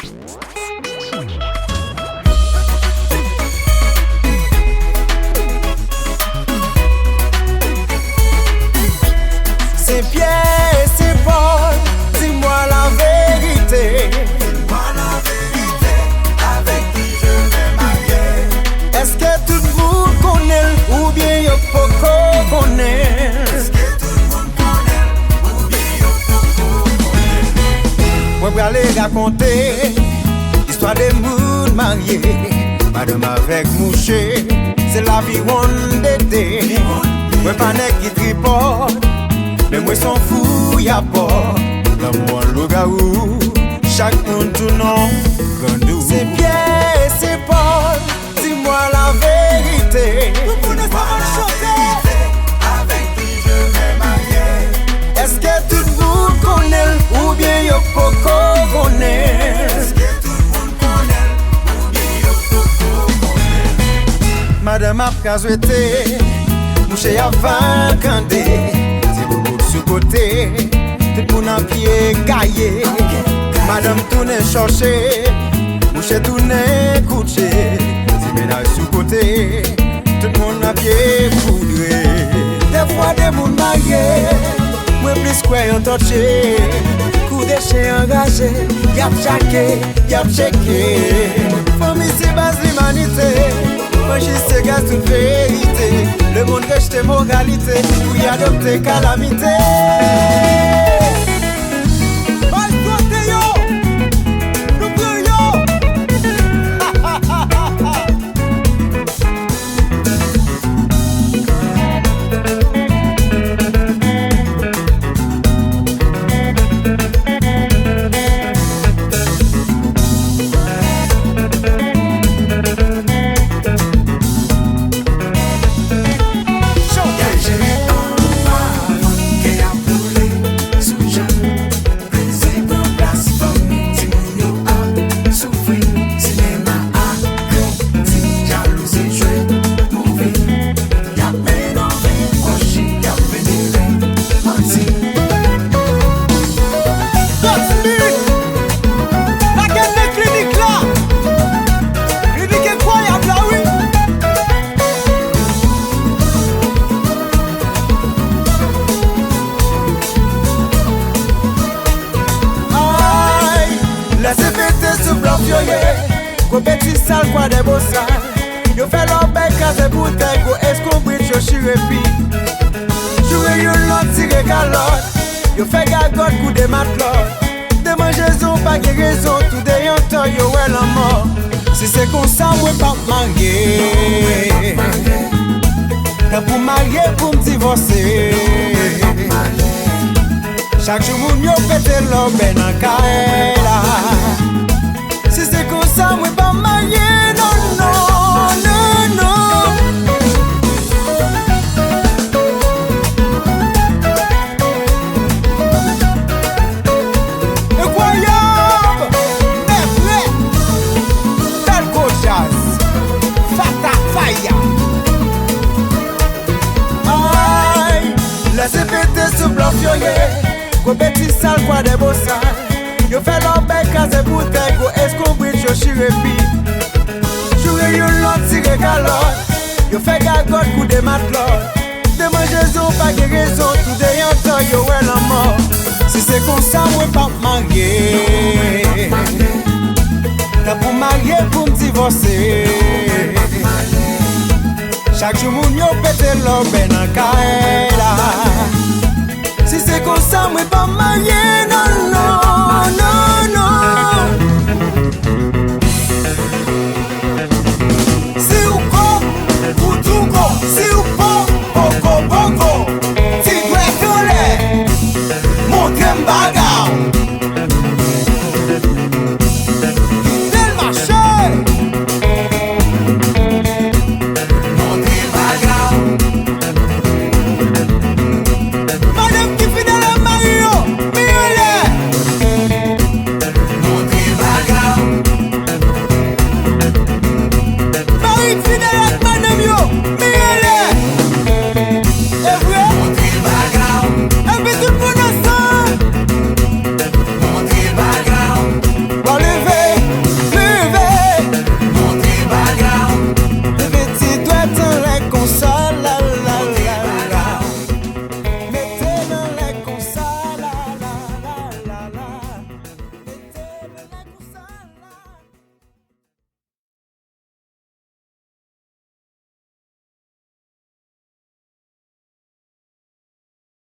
C'est Pierre, c'est Paul, dis-moi la vérité. Dis-moi la vérité, avec qui je vais marier. Est-ce que tout le monde connaît ou bien y'a pas connaît? Est-ce que tout le monde connaît ou bien y'a pas connaît? Moi, je vais aller raconter l'histoire des mouns mariés. Madame avec mouché, c'est la vie one d'été. Moi, pas n'est qui tripote, mais moi, s'en fout, y'a pas. L'amour, le gaou, chaque monde tout non. C'est Pierre, c'est Paul, dis-moi la vérité. Vous connaissez pas mal chanter. Avec qui je vais marier. Est-ce que tout le monde connaît ou bien y'a pas connaît? Est-ce que tout le monde connaît ou bien y'a pas connaît? Madame a casouetté, mouché a 20 candés. C'est beaucoup sous côté, tout le monde a pied gaillé. Madame tourne chercher, mouché tourne couché. C'est ménage sous côté, tout le monde a pied poudré. Des fois des mouns mariés, moi plus quoi y'en touché. Coup de chien engagé, y'a chaqué, y'a checké. Famille c'est base l'humanité. Moi je sais gars toute vérité. Le monde rejette moralité ou y adopte calamité. Laissez péter ce blanc fioyer. Go petit sale quoi des beaux sales. Yo fait leur bec à des bouteilles. Go escombrit yo chirepi. Jouer yo l'autre tire calotte. Yo fait gagotte coup de matelote. De mangeaison pas de raison. Tout de yon temps yo ouais la mort. Si c'est comme ça moi pas marier. Quand pour marier pour me divorcer. Chaque jour moun yo pète l'or ben en kaela. Si c'est comme ça, moi pas marié, non, non, non, non. Incroyable, Netflix, Belgo Jazz, Fata Faya. Aïe, laissez péter ce blanc fioyer. Go petit sale quoi des beaux sales. Yo fait leur bec à des bouteilles. Go escombrit yo chirepi. Jouer yo l'autre tire calotte. Yo fait gagotte coup de matelote. De mangeaison pas de raison. Tout de yon temps yo ouais la mort. Si c'est comme ça moi pas marier. T'as pour marier pour me divorcer. Chaque jour moun yo pète l'or ben en kaela. Si c'est comme ça, moi pas marié, non, non, non.